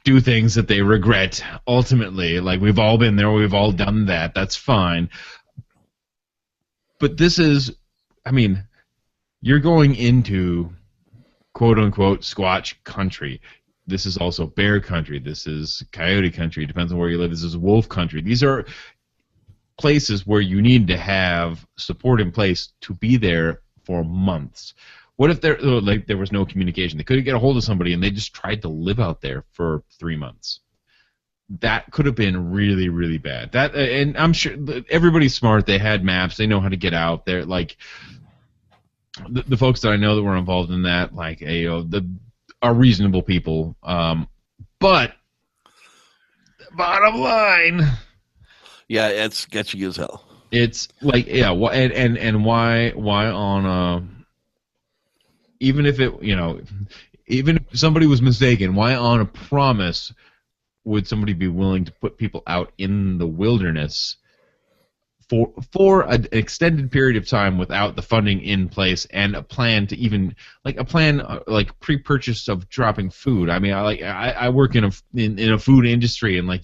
do things that they regret ultimately. Like, we've all been there, we've all done that. That's fine. But this is, you're going into quote unquote Squatch country. This is also bear country. This is coyote country. It depends on where you live. This is wolf country. These are places where you need to have support in place to be there for months. What if there was no communication? They couldn't get a hold of somebody, and they just tried to live out there for 3 months. that could have been really, really bad. That, and I'm sure everybody's smart. They had maps. They know how to get out there. Like the folks that I know that were involved in that, like are reasonable people. But bottom line, yeah, it's sketchy as hell. It's like, yeah, and why on even if it, even if somebody was mistaken, why on a promise would somebody be willing to put people out in the wilderness for an extended period of time without the funding in place and a plan to even like pre-purchase of dropping food? I mean, I work in a food industry, and like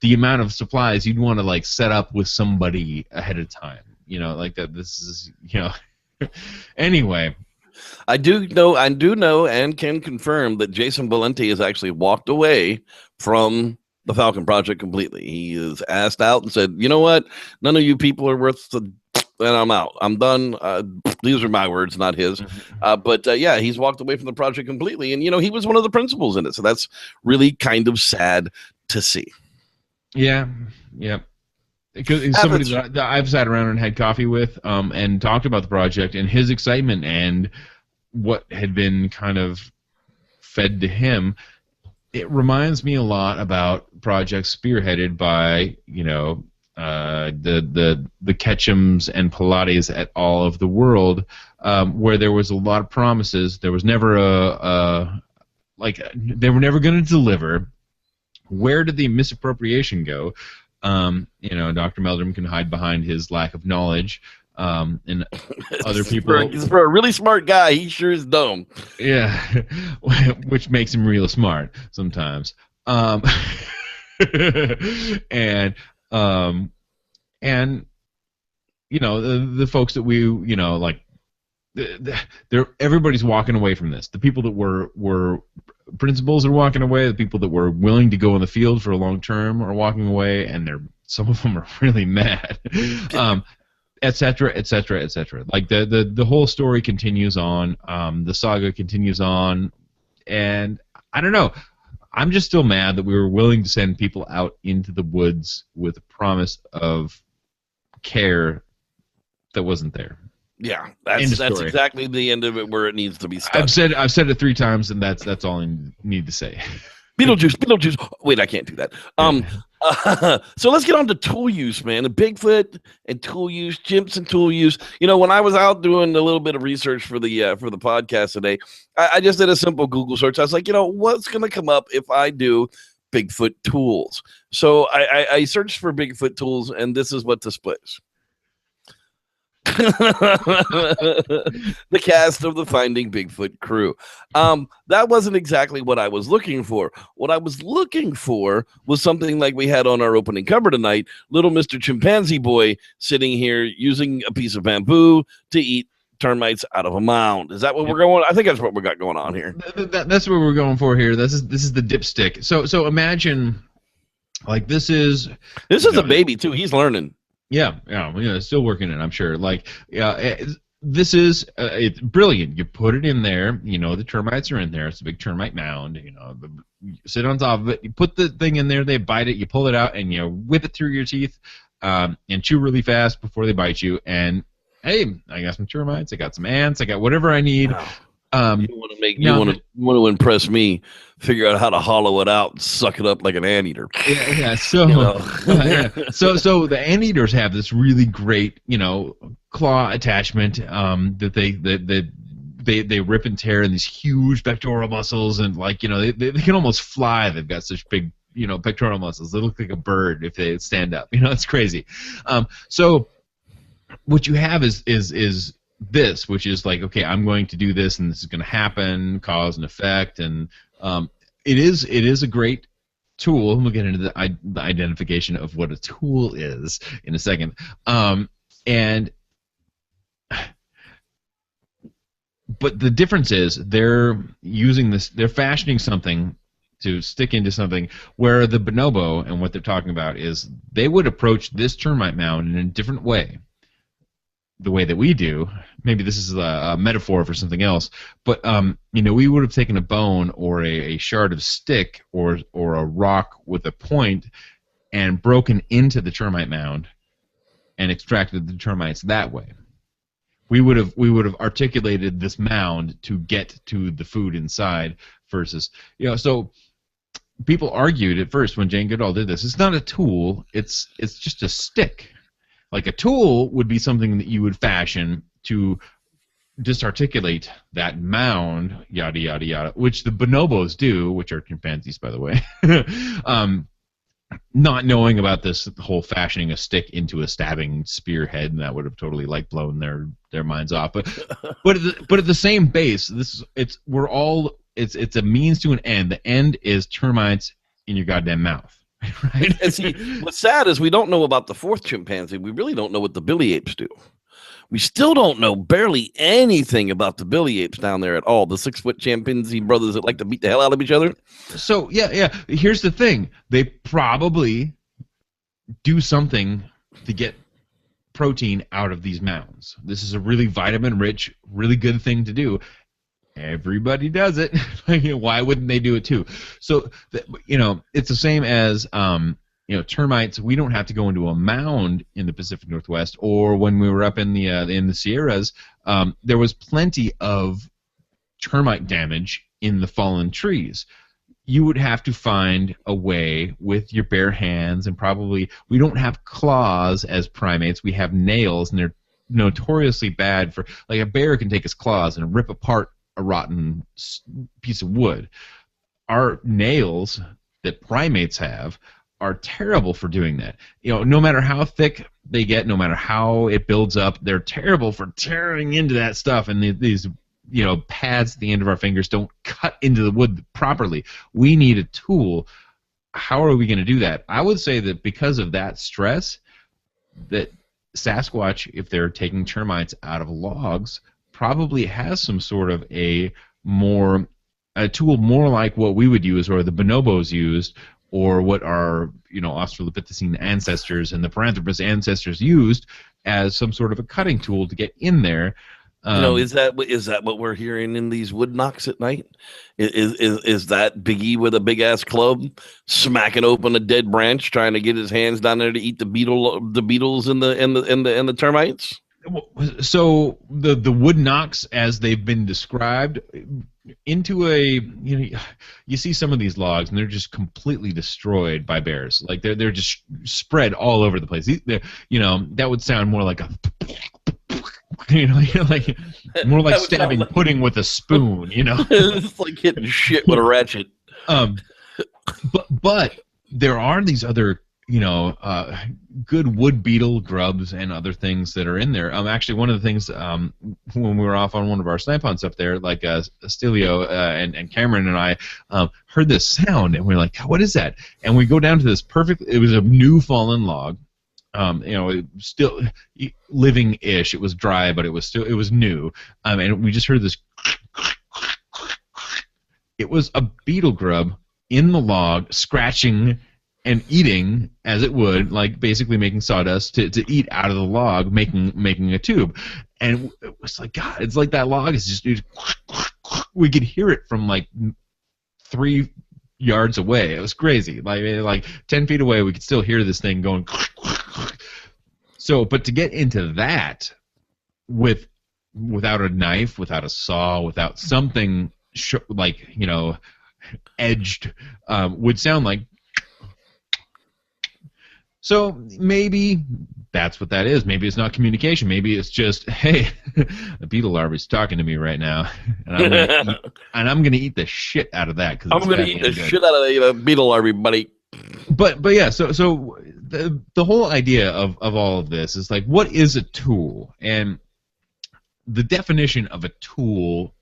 the amount of supplies you'd want to like set up with somebody ahead of time, like that. This is anyway. I do know and can confirm that Jason Valenti has actually walked away from the Falcon project completely. He is asked out and said, you know what, none of you people are worth the, and I'm out. I'm done. These are my words, not his. But yeah, he's walked away from the project completely. And, he was one of the principals in it. So that's really kind of sad to see. Yeah. Yeah. Because somebody that I've sat around and had coffee with and talked about the project and his excitement and what had been kind of fed to him, it reminds me a lot about projects spearheaded by the Ketchums and Pilates et al. Of the world, where there was a lot of promises. There was never they were never going to deliver. Where did the misappropriation go? Dr. Meldrum can hide behind his lack of knowledge. And other people. For a really smart guy, he sure is dumb. Yeah, which makes him real smart sometimes. And the folks that we everybody's walking away from this. The people that were principals are walking away. The people that were willing to go in the field for a long term are walking away, and some of them are really mad. Et cetera, et cetera, et cetera. Like the whole story continues on. The saga continues on, and I don't know. I'm just still mad that we were willing to send people out into the woods with a promise of care that wasn't there. Yeah, that's exactly the end of it, where it needs to be stuck. I've said it 3 times, and that's all I need to say. Beetlejuice. Wait, I can't do that. So let's get on to tool use, man. Bigfoot and tool use, chimps and tool use. When I was out doing a little bit of research for the podcast today, I just did a simple Google search. I was like, what's going to come up if I do Bigfoot tools? So I searched for Bigfoot tools, and this is what displays. The cast of the Finding Bigfoot crew. That wasn't exactly what I was looking for. What I was looking for was something like we had on our opening cover tonight, little Mr. Chimpanzee boy sitting here using a piece of bamboo to eat termites out of a mound. Is that what we're going? I think that's what we got going on here. That's what we're going for here. This is the dipstick. So imagine, like, this is a baby too. He's learning. Yeah, still working it, I'm sure. Like, this is it's brilliant. You put it in there. The termites are in there. It's a big termite mound. You sit on top of it. You put the thing in there. They bite it. You pull it out and you whip it through your teeth and chew really fast before they bite you. And hey, I got some termites. I got some ants. I got whatever I need. Wow. You want to impress me. Figure out how to hollow it out and suck it up like an anteater. Yeah. So, so the anteaters have this really great, claw attachment that they rip and tear in these huge pectoral muscles, and they can almost fly. They've got such big, pectoral muscles. They look like a bird if they stand up. It's crazy. So what you have is this, which is like, okay, I'm going to do this, and this is going to happen, cause and effect, and it is a great tool. We'll get into the identification of what a tool is in a second, but the difference is they're using this, they're fashioning something to stick into something, where the bonobo and what they're talking about is they would approach this termite mound in a different way. the way that we do. Maybe this is a metaphor for something else, but we would have taken a bone or a shard of stick or a rock with a point and broken into the termite mound and extracted the termites that way. We would have articulated this mound to get to the food inside versus so people argued at first when Jane Goodall did this, it's not a tool, it's just a stick. Like a tool would be something that you would fashion to disarticulate that mound, yada yada yada, which the bonobos do, which are chimpanzees by the way. Not knowing about this whole fashioning a stick into a stabbing spearhead, and that would have totally blown their minds off. But at the same base, it's a means to an end. The end is termites in your goddamn mouth. Right? And see, what's sad is we don't know about the fourth chimpanzee. We really don't know what the billy apes do. We still don't know barely anything about the billy apes down there at all. The 6-foot chimpanzee brothers that like to beat the hell out of each other. So yeah. Here's the thing: they probably do something to get protein out of these mounds. This is a really vitamin-rich, really good thing to do. Everybody does it. Why wouldn't they do it too? So it's the same as termites. We don't have to go into a mound in the Pacific Northwest, or when we were up in the Sierras, there was plenty of termite damage in the fallen trees. You would have to find a way with your bare hands, and probably we don't have claws as primates. We have nails, and they're notoriously bad for. Like a bear can take his claws and rip apart a rotten piece of wood. Our nails that primates have are terrible for doing that. No matter how thick they get, no matter how it builds up, they're terrible for tearing into that stuff, and these pads at the end of our fingers don't cut into the wood properly. We need a tool. How are we going to do that? I would say that because of that stress, that Sasquatch, if they're taking termites out of logs, probably has some sort of a tool more like what we would use, or the bonobos used, or what our Australopithecine ancestors and the Paranthropus ancestors used as some sort of a cutting tool to get in there. Is that what we're hearing in these wood knocks at night? Is that Biggie with a big ass club smacking open a dead branch, trying to get his hands down there to eat the beetles and the termites? So the wood knocks, as they've been described, into you see some of these logs and they're just completely destroyed by bears. Like they're just spread all over the place. That would sound more like a like more like stabbing pudding with a spoon. It's like hitting shit with a ratchet. But there are these other good wood beetle grubs and other things that are in there. Actually, one of the things when we were off on one of our snipe hunts up there, like Stelio and Cameron and I heard this sound, and we were like, "What is that?" And we go down to this it was a new fallen log. Still living-ish. It was dry, but it was new. And we just heard this. It was a beetle grub in the log, scratching and eating as it would, like basically making sawdust to eat out of the log, making a tube. And it was like, God, it's like that log is just we could hear it from like 3 yards away. It was crazy. Like 10 feet away, we could still hear this thing going. So, but to get into that without a knife, without a saw, without something edged, would sound like. So maybe that's what that is. Maybe it's not communication. Maybe it's just, hey, the beetle larva's talking to me right now, and I'm gonna eat the shit out of that. I'm gonna eat the shit out of the beetle larvae, buddy. But yeah, so the whole idea of all of this is like, what is a tool? And the definition of a tool,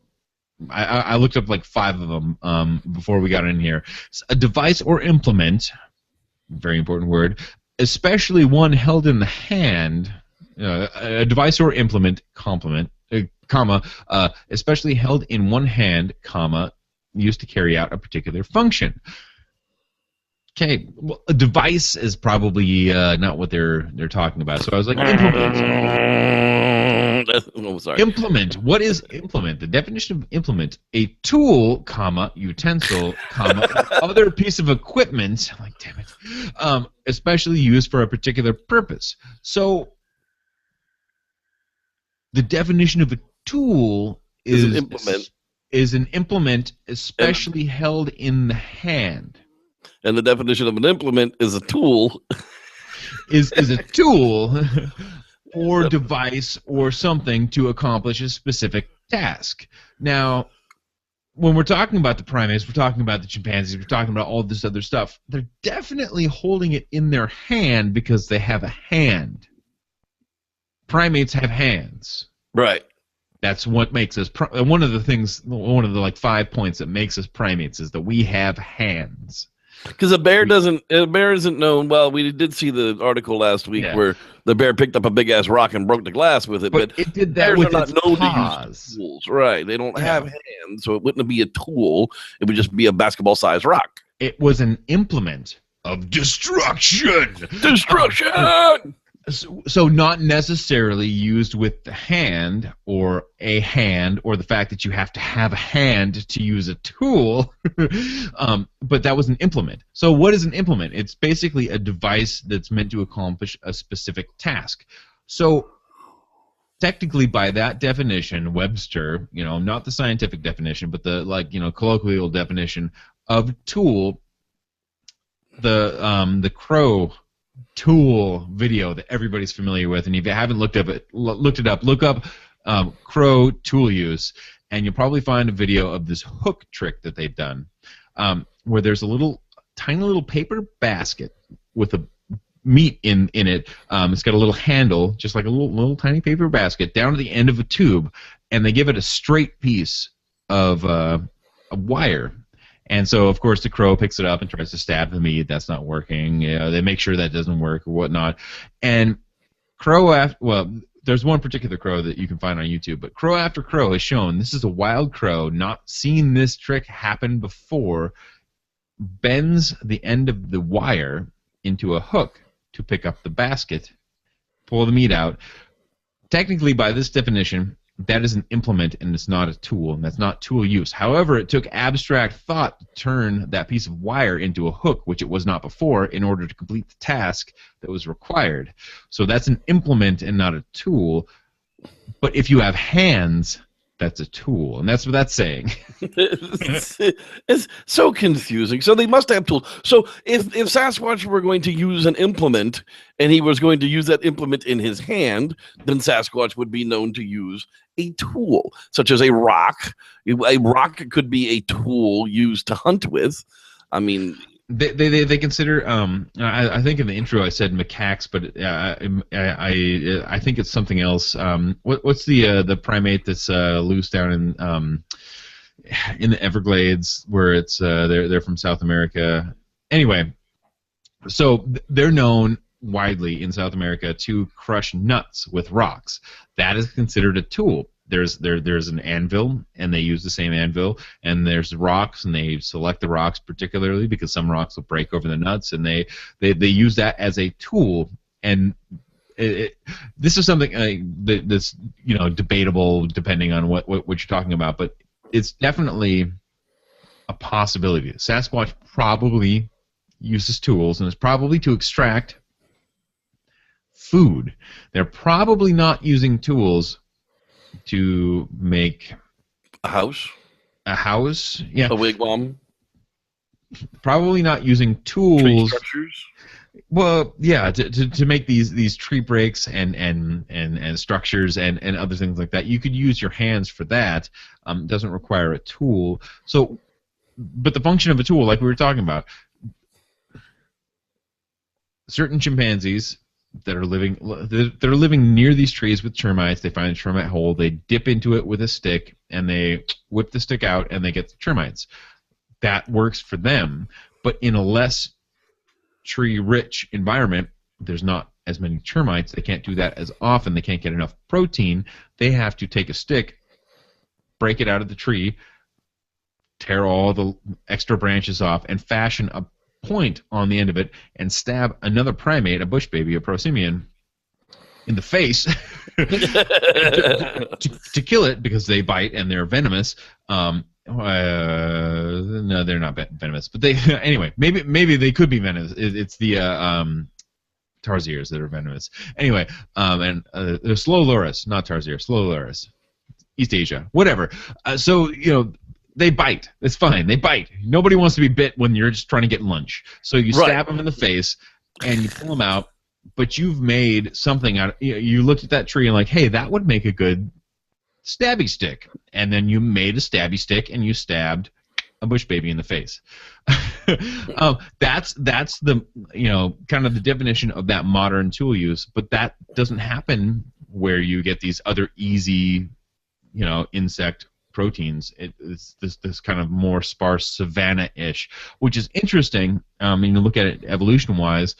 I looked up like 5 of them before we got in here. A device or implement, very important word, especially one held in the hand, a device or implement, especially held in one hand, used to carry out a particular function. Okay, well, a device is probably not what they're talking about. So I was like, implement. Oh, sorry. Implement. What is implement? The definition of implement: a tool, comma, utensil, comma, other piece of equipment. I'm like, damn it. Especially used for a particular purpose. So the definition of a tool Is an implement. Is an implement, especially held in the hand. And the definition of an implement is a tool. Is a tool or device or something to accomplish a specific task. Now, when we're talking about the primates, we're talking about the chimpanzees, we're talking about all this other stuff, they're definitely holding it in their hand because they have a hand. Primates have hands. Right. That's what makes us one of the like 5 points that makes us primates is that we have hands. Because a bear isn't known. Well, we did see the article last week where the bear picked up a big ass rock and broke the glass with it. But it did that bears with are not its known paws. to use tools. Right. They don't have hands, so it wouldn't be a tool. It would just be a basketball-sized rock. It was an implement of destruction. Destruction! So not necessarily used with the hand or the fact that you have to have a hand to use a tool, but that was an implement. So what is an implement? It's basically a device that's meant to accomplish a specific task. So technically, by that definition, Webster, not the scientific definition, but the colloquial definition of tool, the Crow tool video that everybody's familiar with, and if you haven't looked it up, look up Crow tool use, and you'll probably find a video of this hook trick that they've done, where there's a tiny little paper basket with a meat in it. It's got a little handle, just like a little tiny paper basket, down to the end of a tube, and they give it a straight piece of a wire. And so, of course, the crow picks it up and tries to stab the meat. That's not working. They make sure that doesn't work or whatnot. And there's one particular crow that you can find on YouTube, but crow after crow has shown this is a wild crow, not seen this trick happen before, bends the end of the wire into a hook to pick up the basket, pull the meat out. Technically, by this definition, that is an implement and it's not a tool, and that's not tool use. However, it took abstract thought to turn that piece of wire into a hook, which it was not before, in order to complete the task that was required. So that's an implement and not a tool. But if you have hands, that's a tool, and that's what that's saying. It's so confusing. So they must have tools. So if Sasquatch were going to use an implement and he was going to use that implement in his hand, then Sasquatch would be known to use a tool, such as a rock. A rock could be a tool used to hunt with. I mean, they consider. I think in the intro I said macaques, but I think it's something else. What's the primate that's loose down in the Everglades, where it's they're from South America. Anyway, so they're known widely in South America to crush nuts with rocks. That is considered a tool. There's an anvil, and they use the same anvil, and there's rocks, and they select the rocks particularly because some rocks will break over the nuts, and they use that as a tool. And this is something that's debatable depending on what you're talking about, but it's definitely a possibility. Sasquatch probably uses tools, and it's probably to extract food. They're probably not using tools to make a house, yeah, a wigwam. Probably not using tools. Tree structures. Well, yeah, to make these tree breaks and structures and other things like that. You could use your hands for that. It doesn't require a tool. So, but the function of a tool, like we were talking about, certain chimpanzees that are living near these trees with termites. They find a termite hole, they dip into it with a stick, and they whip the stick out, and they get the termites. That works for them, but in a less tree-rich environment, there's not as many termites. They can't do that as often. They can't get enough protein. They have to take a stick, break it out of the tree, tear all the extra branches off, and fashion a point on the end of it and stab another primate, a bush baby, a prosimian, in the face to kill it because they bite and they're venomous. No, they're not venomous, but they anyway. Maybe they could be venomous. It's the tarsiers that are venomous. Anyway, and they're Slow-Loris, not tarsier, Slow-Loris, East Asia, whatever. So they bite. It's fine. They bite. Nobody wants to be bit when you're just trying to get lunch. So you stab them in the face and you pull them out. But you've made something out. You looked at that tree and like, hey, that would make a good stabby stick. And then you made a stabby stick and you stabbed a bush baby in the face. That's the kind of the definition of that modern tool use. But that doesn't happen where you get these other easy, insect proteins. It's this kind of more sparse savanna-ish, which is interesting. You look at it evolution-wise.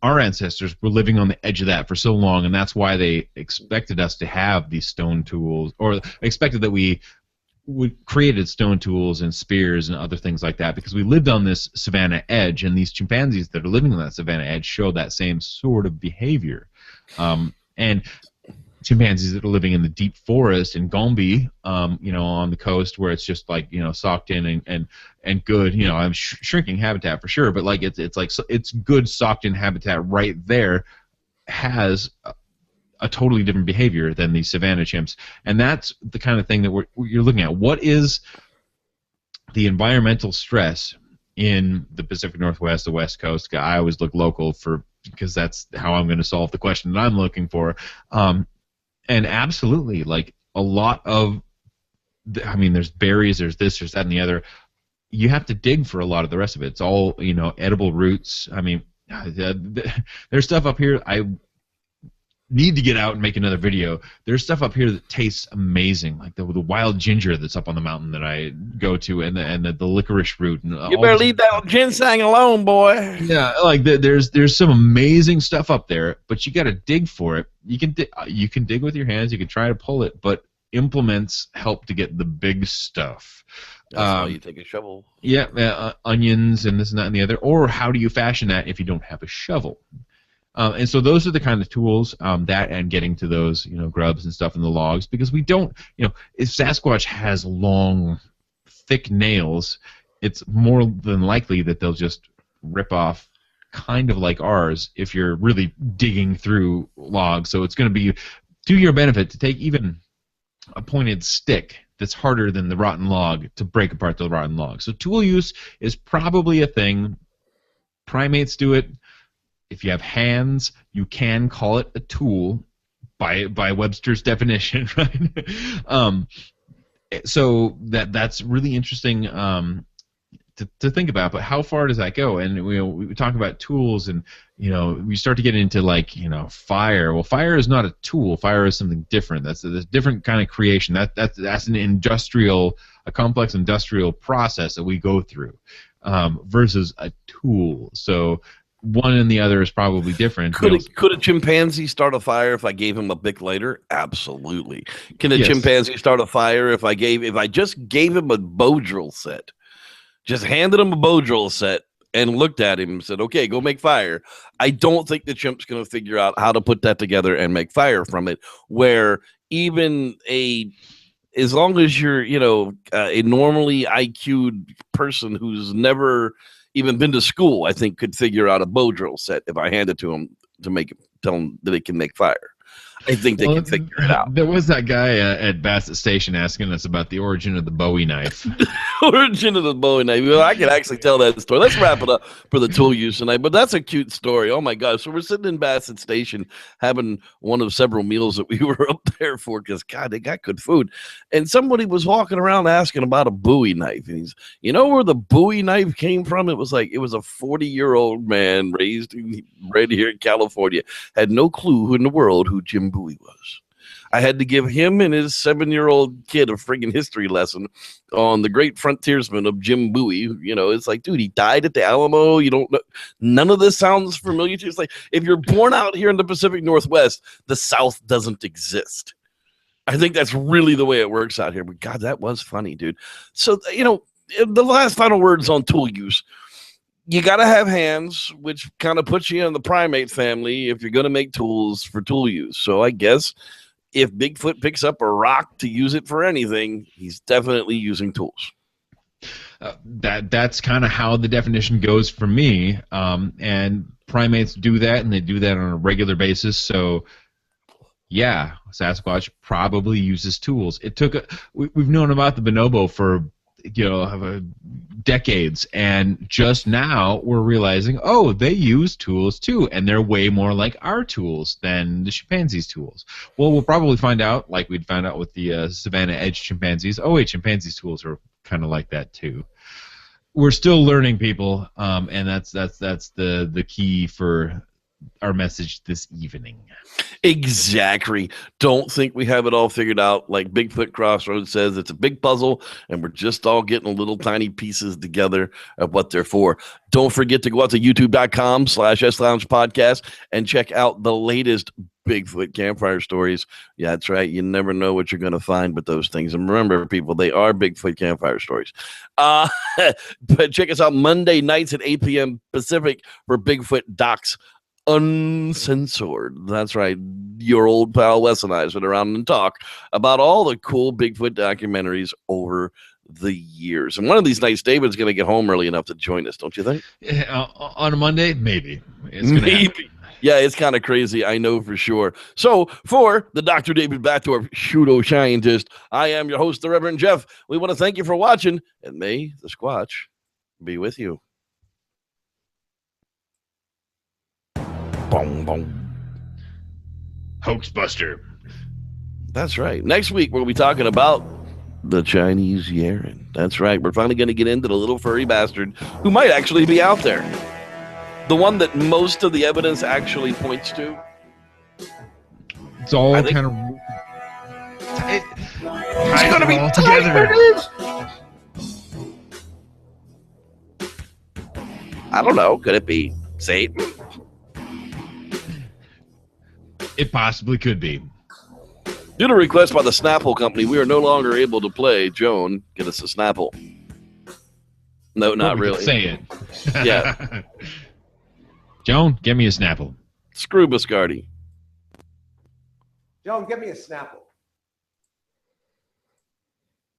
Our ancestors were living on the edge of that for so long, and that's why they expected us to have these stone tools, or expected that we created stone tools and spears and other things like that, because we lived on this savanna edge, and these chimpanzees that are living on that savanna edge show that same sort of behavior. And chimpanzees that are living in the deep forest in Gombe, on the coast where it's just like socked in and good. I'm shrinking habitat for sure, but like it's good socked in habitat right there has a totally different behavior than the savanna chimps, and that's the kind of thing that you're looking at. What is the environmental stress in the Pacific Northwest, the West Coast? I always look local because that's how I'm going to solve the question that I'm looking for. And absolutely, like a lot of, there's berries, there's this, there's that, and the other. You have to dig for a lot of the rest of it. It's all, edible roots. There's stuff up here. I need to get out and make another video. There's stuff up here that tastes amazing, like the wild ginger that's up on the mountain that I go to, and the licorice root. And you better leave that ginseng alone, boy. Yeah, like there's some amazing stuff up there, but you got to dig for it. You can dig with your hands. You can try to pull it, but implements help to get the big stuff. That's why you take a shovel. Yeah, onions and this and that and the other. Or how do you fashion that if you don't have a shovel? And so those are the kind of tools that, and getting to those grubs and stuff in the logs, because we don't if Sasquatch has long, thick nails, it's more than likely that they'll just rip off, kind of like ours, if you're really digging through logs. So it's going to be to your benefit to take even a pointed stick that's harder than the rotten log to break apart the rotten log. So tool use is probably a thing. Primates do it. If you have hands, you can call it a tool by Webster's definition, right? So that's really interesting to think about. But how far does that go? And we talk about tools, and we start to get into like fire. Well, fire is not a tool. Fire is something different. That's a different kind of creation. That's a complex industrial process that we go through versus a tool. So one and the other is probably different. Could a chimpanzee start a fire if I gave him a Bic lighter? Absolutely. Can a chimpanzee start a fire if I just gave him a bow drill set? Just handed him a bow drill set and looked at him and said, okay, go make fire. I don't think the chimp's going to figure out how to put that together and make fire from it, where even as long as you're, a normally IQ'd person who's never even been to school, I think could figure out a bow drill set if I hand it to him to tell him that it can make fire. I think they can figure it out. There was that guy at Bassett Station asking us about the origin of the Bowie knife. Origin of the Bowie knife. Well, I can actually tell that story. Let's wrap it up for the tool use tonight. But that's a cute story. Oh my gosh! So we're sitting in Bassett Station having one of several meals that we were up there for, because God, they got good food. And somebody was walking around asking about a Bowie knife. And he's, where the Bowie knife came from? It was a 40-year-old man raised right here in California, had no clue in the world who Jim Bowie was. I had to give him and his 7-year-old kid a friggin' history lesson on the great frontiersman of Jim Bowie. It's like, dude, he died at the Alamo. You don't know. None of this sounds familiar to you. It's like, if you're born out here in the Pacific Northwest, the South doesn't exist. I think that's really the way it works out here. But God, that was funny, dude. So, the last final words on tool use. you got to have hands, which kind of puts you in the primate family if you're going to make tools for tool use. So I guess if Bigfoot picks up a rock to use it for anything, he's definitely using tools. That's kind of how the definition goes for me. And primates do that, and they do that on a regular basis. So, yeah, Sasquatch probably uses tools. We've known about the bonobo for decades, and just now we're realizing, oh, they use tools too, and they're way more like our tools than the chimpanzees' tools. Well, we'll probably find out, like we'd found out with the Savannah Edge chimpanzees. Oh wait, chimpanzees' tools are kind of like that too. We're still learning, people, and that's the key for our message this evening. Exactly. Don't think we have it all figured out. Like Bigfoot Crossroads says, it's a big puzzle, and we're just all getting little tiny pieces together of what they're for. Don't forget to go out to youtube.com/SLounge Podcast and check out the latest Bigfoot campfire stories. Yeah, that's right. You never know what you're going to find with those things. And remember, people, they are Bigfoot campfire stories. But check us out Monday nights at 8 p.m. Pacific for Bigfoot Docs Uncensored. That's right. Your old pal Wes and I sit around and talk about all the cool Bigfoot documentaries over the years. And one of these nights, David's going to get home early enough to join us, don't you think? On a Monday? Maybe. It's going to happen. Yeah, it's kind of crazy. I know for sure. So for the Dr. David Batdorf pseudo scientist, I am your host, the Reverend Jeff. We want to thank you for watching, and may the Squatch be with you. Boom, boom. Hoaxbuster. That's right. Next week, we'll be talking about the Chinese Yeren. That's right. We're finally going to get into the little furry bastard who might actually be out there. The one that most of the evidence actually points to. It's all kind of... It's going to be all together. I don't know. Could it be Satan? It possibly could be. Due to request by the Snapple Company, we are no longer able to play Joan, get us a Snapple. No, not really. Say it. Yeah. Joan, give me a Snapple. Screw Biscardi. Joan, give me a Snapple.